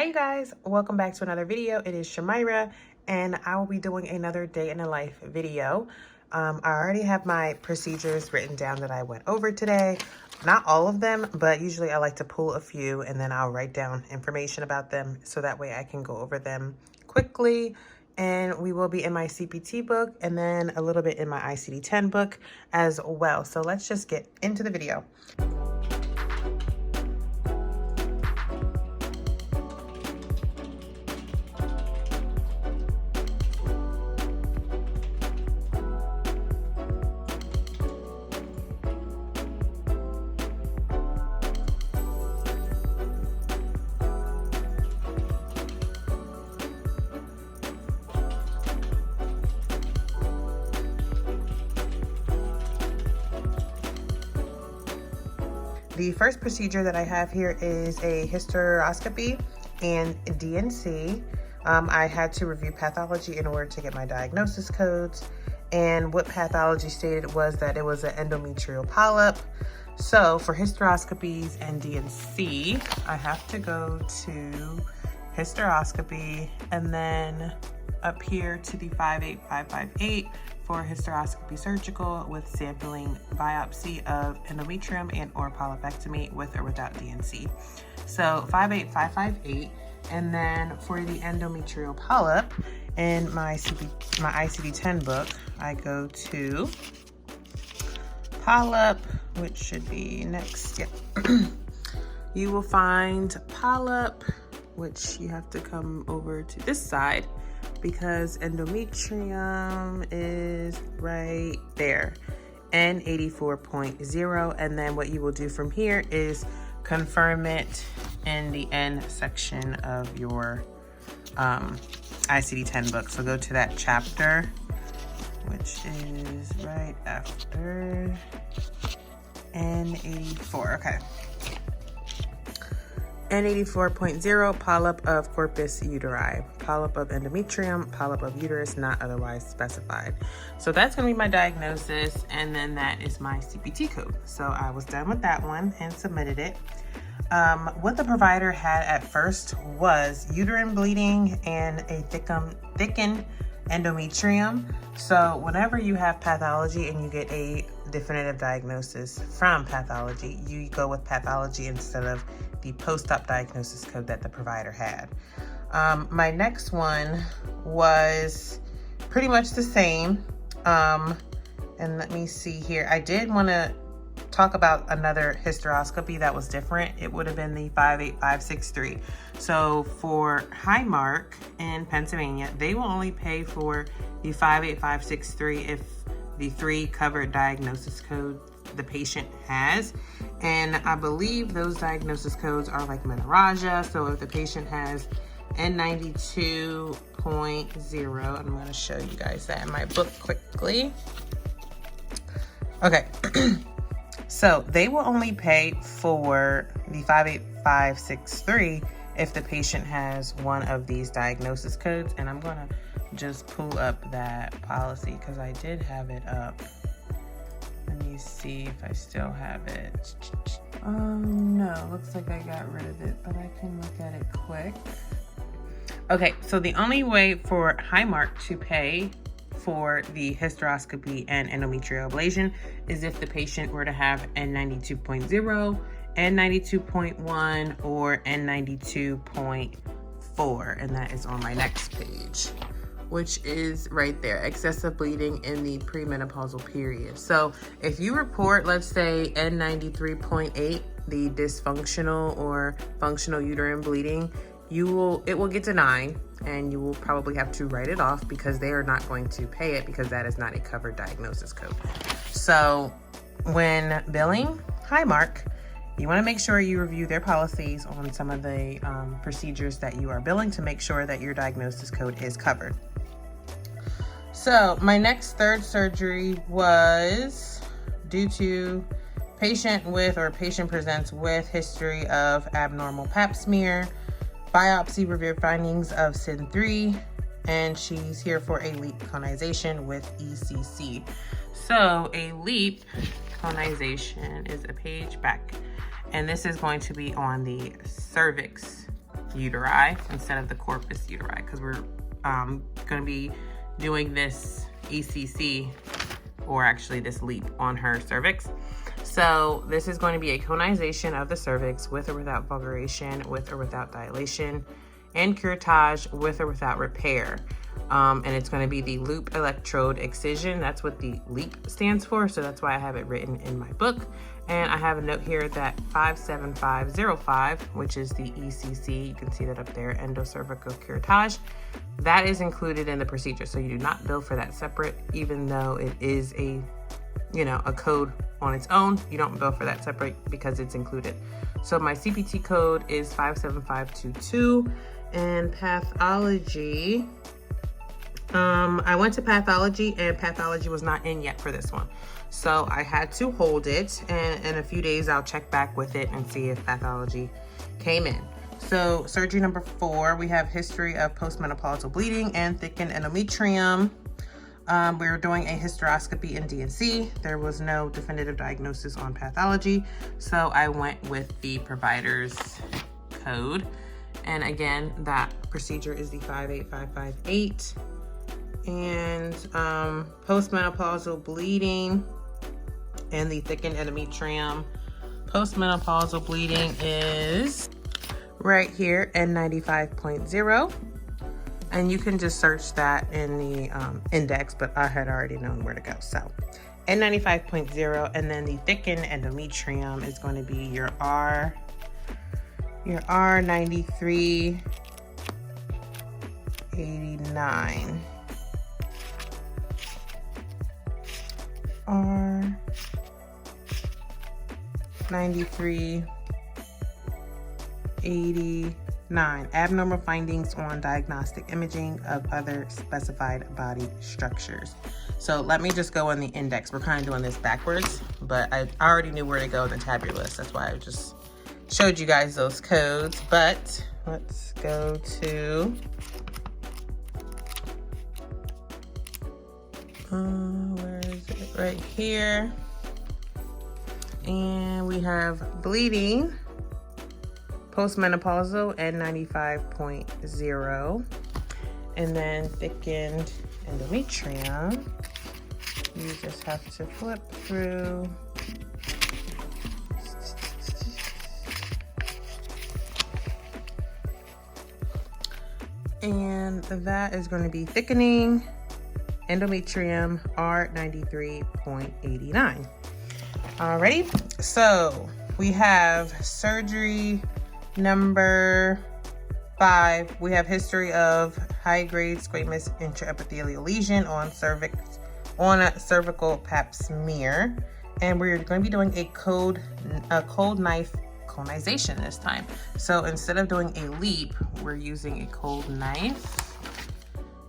Hi you guys, welcome back to another video. It is Shamyra and I will be doing another day in the life video. I already have my procedures written down that I went over today. Not all of them, but usually I like to pull a few and then I'll write down information about them so that way I can go over them quickly. And we will be in my CPT book and then a little bit in my ICD-10 book as well. So let's just get into the video. The first procedure that I have here is a hysteroscopy and D&C. I had to review pathology in order to get my diagnosis codes. And what pathology stated was that it was an endometrial polyp. So for hysteroscopies and D&C, I have to go to hysteroscopy and then up here to the 58558 for hysteroscopy surgical with sampling biopsy of endometrium and or polypectomy with or without D&C. So 58558, and then for the endometrial polyp in my ICD-10 book, I go to polyp, which should be next. Yeah. You will find polyp, which you have to come over to this side because endometrium is right there, N84.0. And then what you will do from here is confirm it in the N section of your ICD-10 book. So go to that chapter, which is right after N84. Okay. N84.0, polyp of corpus uteri, polyp of endometrium, polyp of uterus not otherwise specified. So that's gonna be my diagnosis, and then that is my CPT code. So I was done with that one and submitted it. What the provider had at first was uterine bleeding and a thickened endometrium. So whenever you have pathology and you get a definitive diagnosis from pathology, you go with pathology instead of the post-op diagnosis code that the provider had. My next one was pretty much the same. And let me see here. I did want to talk about another hysteroscopy that was different. It would have been the 58563. So for Highmark in Pennsylvania, they will only pay for the 58563 if the 3 covered diagnosis code the patient has. And I believe those diagnosis codes are like menorrhagia. So if the patient has N92.0, I'm going to show you guys that in my book quickly. Okay. So they will only pay for the 58563 if the patient has one of these diagnosis codes. And I'm going to just pull up that policy because I did have it up. Let me see if I still have it. No, looks like I got rid of it, but I can look at it quick. Okay, so the only way for Highmark to pay for the hysteroscopy and endometrial ablation is if the patient were to have N92.0, N92.1, or N92.4, and that is on my next page, which is right there, excessive bleeding in the premenopausal period. So if you report, let's say N93.8, the dysfunctional or functional uterine bleeding, it will get denied and you will probably have to write it off because they are not going to pay it because that is not a covered diagnosis code. So when billing Highmark, you want to make sure you review their policies on some of the procedures that you are billing to make sure that your diagnosis code is covered. So my next third surgery was due to patient presents with history of abnormal pap smear, biopsy revealed findings of SIN3, and she's here for a LEEP conization with ECC. So a LEEP conization is a page back, and this is going to be on the cervix uteri instead of the corpus uteri, because we're going to be doing this ECC, or actually this LEEP, on her cervix. So this is going to be a conization of the cervix with or without vulgarization, with or without dilation, and curettage with or without repair. And it's going to be the loop electrode excision. That's what the LEEP stands for, so that's why I have it written in my book. And I have a note here that 57505, which is the ECC, you can see that up there, endocervical curettage, that is included in the procedure. So you do not bill for that separate, even though it is a, you know, a code on its own. You don't bill for that separate because it's included. So my CPT code is 57522. And pathology, I went to pathology, and pathology was not in yet for this one. So I had to hold it, and in a few days I'll check back with it and see if pathology came in. So surgery number 4, we have history of postmenopausal bleeding and thickened endometrium. We were doing a hysteroscopy and D&C. There was no definitive diagnosis on pathology, so I went with the provider's code. And again, that procedure is the 58558. And postmenopausal bleeding and the thickened endometrium. Postmenopausal bleeding is right here, N95.0. And you can just search that in the index, but I had already known where to go. So N95.0, and then the thickened endometrium is going to be your R9389. R9389. Abnormal findings on diagnostic imaging of other specified body structures. So let me just go on the index. We're kind of doing this backwards, but I already knew where to go in the tabular list. That's why I just showed you guys those codes. But let's go to where is it? Right here. And we have bleeding, postmenopausal, N95.0, and then thickened endometrium. You just have to flip through. And that is going to be thickening endometrium, R93.89. Alrighty, so we have surgery number 5. We have history of high-grade squamous intraepithelial lesion on a cervical pap smear, and we're going to be doing a cold knife conization this time. So instead of doing a LEEP, we're using a cold knife,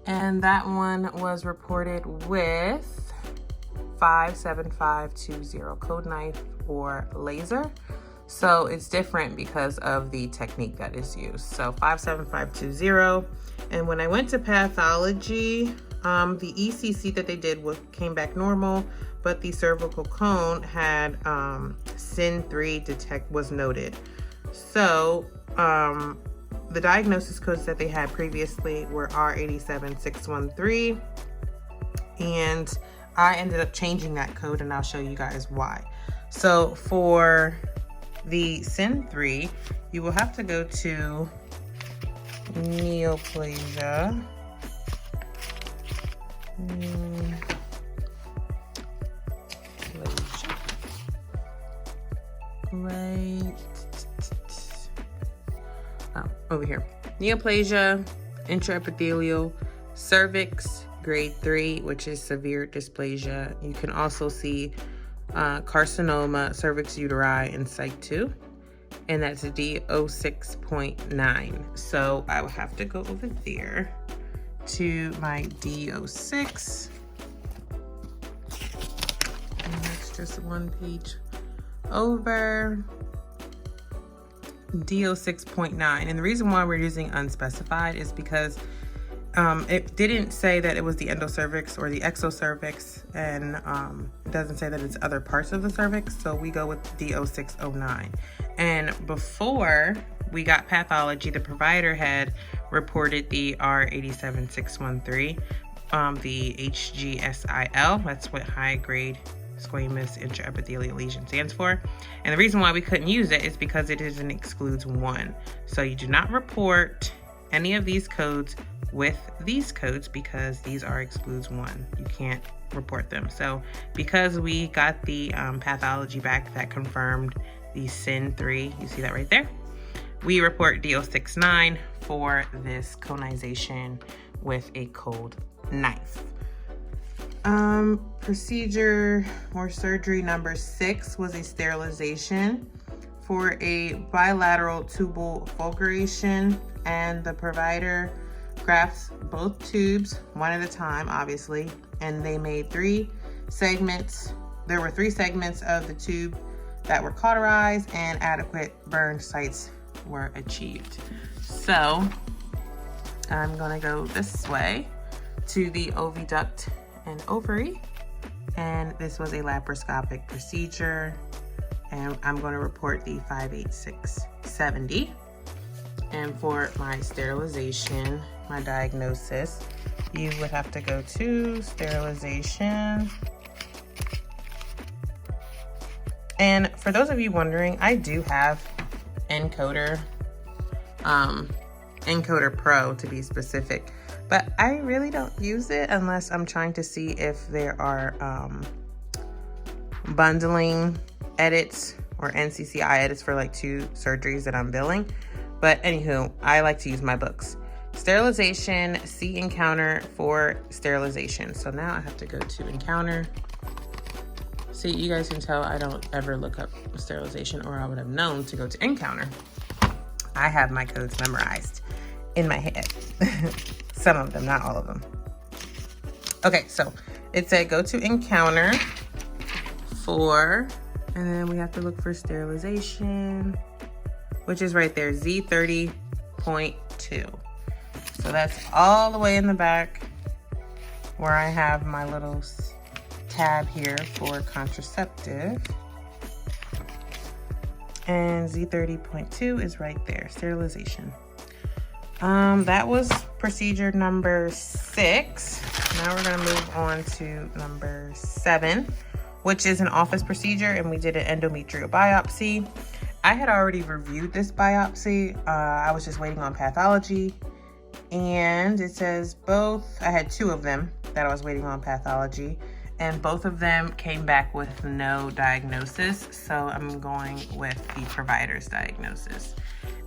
and that one was reported with 57520, code knife or laser. So it's different because of the technique that is used. So 57520. And when I went to pathology, the ECC that they did came back normal, but the cervical cone had SIN3 was noted. So the diagnosis codes that they had previously were R87613, and I ended up changing that code, and I'll show you guys why. So for the SIN3, you will have to go to neoplasia. Right. Over here. Neoplasia, intraepithelial, cervix, grade 3, which is severe dysplasia. You can also see carcinoma, cervix uteri in site 2, and that's a D06.9. So I will have to go over there to my D06. And that's just one page over. D06.9. And the reason why we're using unspecified is because it didn't say that it was the endocervix or the exocervix, and it doesn't say that it's other parts of the cervix, so we go with D0609. And before we got pathology. The provider had reported the R87613, the HGSIL. That's what high-grade squamous intraepithelial lesion stands for. And the reason why we couldn't use it is because it is an excludes 1. So you do not report any of these codes with these codes because these are excludes 1. You can't report them. So because we got the pathology back that confirmed the SIN 3, you see that right there, we report D069 for this conization with a cold knife. Procedure or surgery number 6 was a sterilization for a bilateral tubal fulguration, and the provider grafts both tubes one at a time, obviously, and they made 3 segments. There were 3 segments of the tube that were cauterized and adequate burn sites were achieved. So I'm gonna go this way to the oviduct and ovary, and this was a laparoscopic procedure, and I'm going to report the 58670. And for my sterilization, my diagnosis, you would have to go to sterilization. And for those of you wondering, I do have Encoder Pro to be specific, but I really don't use it unless I'm trying to see if there are bundling edits or NCCI edits for like 2 surgeries that I'm billing. But anywho, I like to use my books. Sterilization, see Encounter for sterilization. So now I have to go to Encounter. See, you guys can tell I don't ever look up sterilization, or I would have known to go to Encounter. I have my codes memorized in my head. Some of them, not all of them. Okay, so it said go to Encounter for, and then we have to look for sterilization, which is right there, Z30.2. So that's all the way in the back where I have my little tab here for contraceptive. And Z30.2 is right there, sterilization. That was procedure number 6. Now we're gonna move on to number 7, which is an office procedure, and we did an endometrial biopsy. I had already reviewed this biopsy. I was just waiting on pathology, and it says both, I had 2 of them that I was waiting on pathology, and both of them came back with no diagnosis. So I'm going with the provider's diagnosis.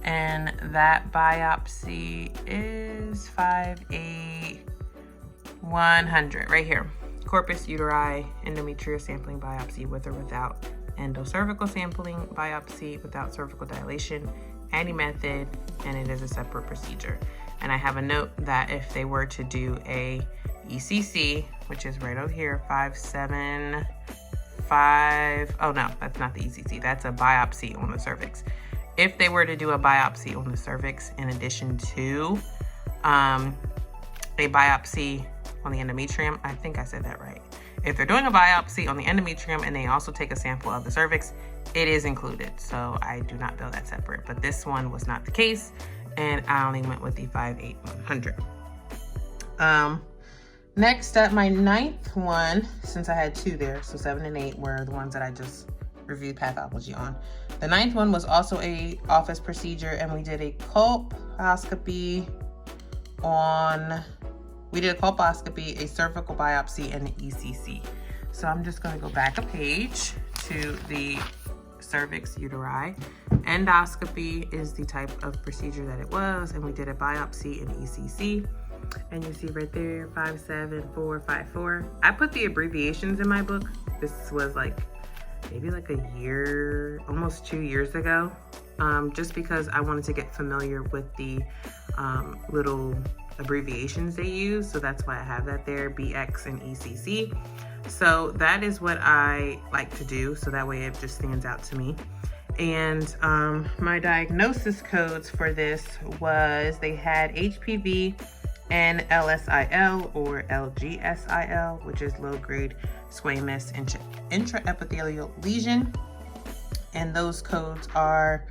And that biopsy is 58100 right here. Corpus uteri endometrial sampling biopsy with or without endocervical sampling biopsy without cervical dilation, any method, and it is a separate procedure. And I have a note that if they were to do a ECC, which is right over here, 575, oh no, that's not the ECC, that's a biopsy on the cervix. If they were to do a biopsy on the cervix in addition to a biopsy on the endometrium, I think I said that right. If they're doing a biopsy on the endometrium and they also take a sample of the cervix, it is included. So I do not bill that separate, but this one was not the case, and I only went with the 58100. Next up, my 9th one, since I had 2 there, so 7 and 8 were the ones that I just reviewed pathology on. The 9th one was also a office procedure, and we did a colposcopy on, a cervical biopsy, and an ECC. So I'm just going to go back a page to the cervix uteri. Endoscopy is the type of procedure that it was, and we did a biopsy and ECC. And you see right there, 57454. I put the abbreviations in my book. This was like maybe like a year, almost 2 years ago, just because I wanted to get familiar with the little abbreviations they use. So that's why I have that there, BX and ECC. So that is what I like to do, so that way it just stands out to me. And my diagnosis codes for this was, they had HPV and LSIL or LGSIL, which is low-grade squamous intraepithelial lesion. And those codes are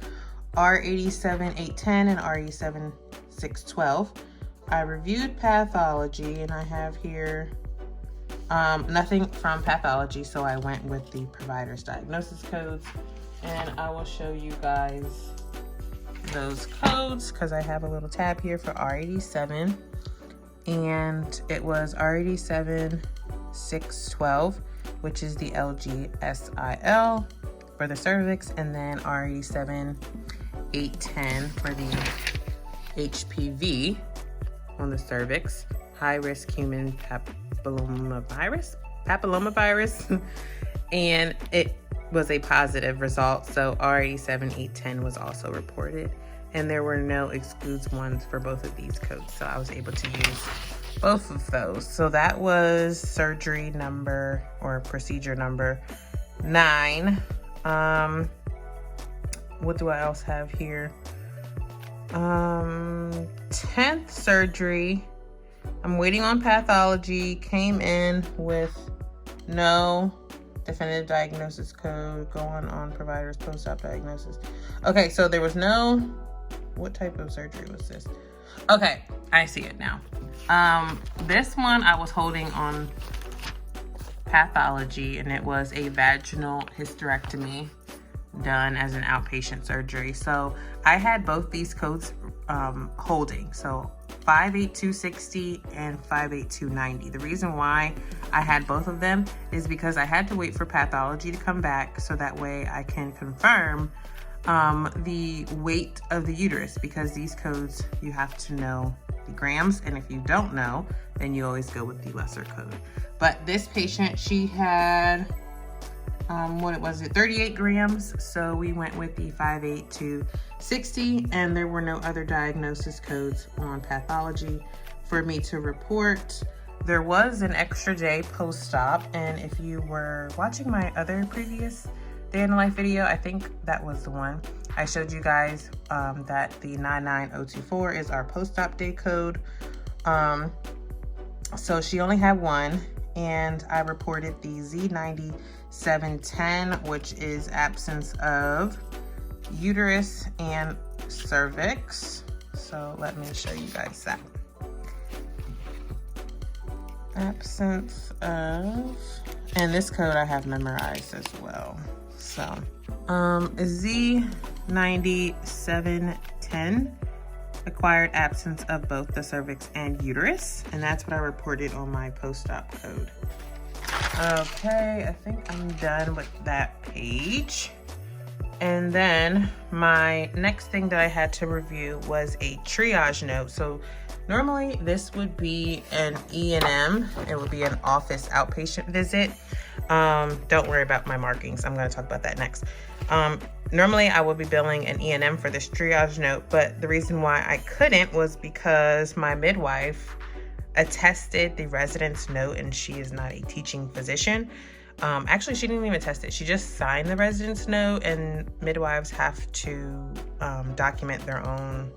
R87-810 and R87-612. I reviewed pathology, and I have here nothing from pathology, so I went with the provider's diagnosis codes, and I will show you guys those codes because I have a little tab here for R87, and it was R87-612, which is the LGSIL for the cervix, and then R87-810 for the HPV on the cervix, high risk human papillomavirus, and it was a positive result. So R87-810 was also reported, and there were no excludes ones for both of these codes, so I was able to use both of those. So that was surgery number or procedure number 9. What do I else have here? 10th surgery. I'm waiting on pathology. Came in with no definitive diagnosis code. Going on provider's post-op diagnosis. Okay, so there was no, what type of surgery was this? Okay, I see it now. This one I was holding on pathology, and it was a vaginal hysterectomy done as an outpatient surgery. So I had both these codes holding, so 58260 and 58290. The reason why I had both of them is because I had to wait for pathology to come back, so that way I can confirm the weight of the uterus, because these codes, you have to know the grams, and if you don't know, then you always go with the lesser code. But this patient, she had 38 grams, so we went with the 58260, and there were no other diagnosis codes on pathology for me to report. There was an extra day post-op, and if you were watching my other previous day in the life video, I think that was the one I showed you guys, that the 99024 is our post-op day code. So she only had one, and I reported the Z9710, which is absence of uterus and cervix. So let me show you guys that. Absence of, and this code I have memorized as well. So Z9710, acquired absence of both the cervix and uterus, and that's what I reported on my post-op code. Okay, I think I'm done with that page. And then my next thing that I had to review was a triage note. So normally this would be an E&M. It would be an office outpatient visit. Don't worry about my markings. I'm going to talk about that next. Normally I would be billing an E&M for this triage note, but the reason why I couldn't was because my midwife attested the resident's note, and she is not a teaching physician. Actually, she didn't even test it. She just signed the resident's note, and midwives have to document their own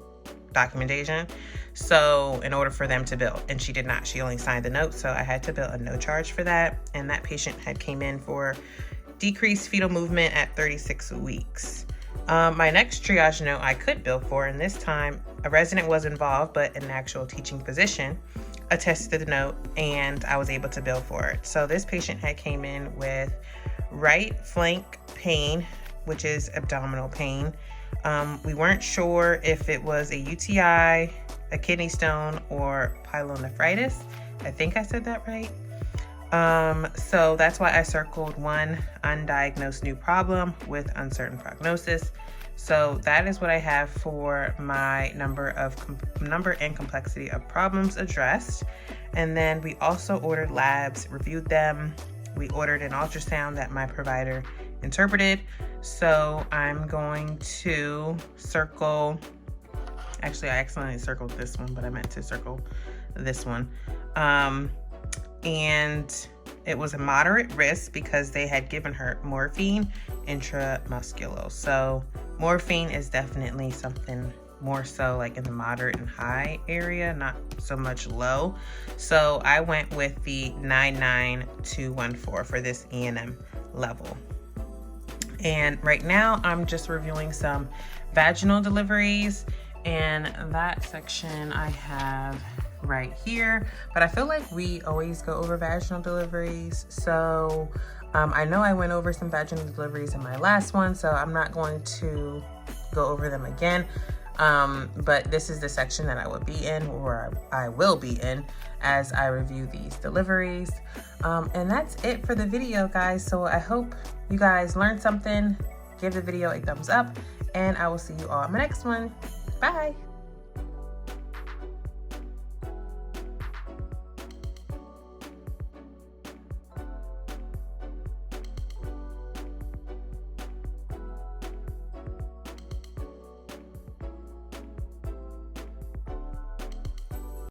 documentation, so in order for them to bill, and she did not. She only signed the note, so I had to bill a no charge for that, and that patient had came in for decreased fetal movement at 36 weeks. My next triage note I could bill for, and this time a resident was involved, but an actual teaching physician attested the note, and I was able to bill for it. So this patient had came in with right flank pain, which is abdominal pain. We weren't sure if it was a UTI, a kidney stone, or pyelonephritis. I think I said that right. So that's why I circled one undiagnosed new problem with uncertain prognosis. So that is what I have for my number and complexity of problems addressed. And then we also ordered labs, reviewed them. We ordered an ultrasound that my provider interpreted. So I'm going to circle, actually I accidentally circled this one, but I meant to circle this one. And it was a moderate risk because they had given her morphine intramuscular. So morphine is definitely something more so like in the moderate and high area, not so much low. So I went with the 99214 for this E&M level. And right now I'm just reviewing some vaginal deliveries, and that section I have right here. But I feel like we always go over vaginal deliveries, so I know I went over some vaginal deliveries in my last one, so I'm not going to go over them again. But this is the section that I would be in, or I will be in, as I review these deliveries. And that's it for the video, guys. So I hope you guys learned something. Give the video a thumbs up, and I will see you all in my next one. Bye.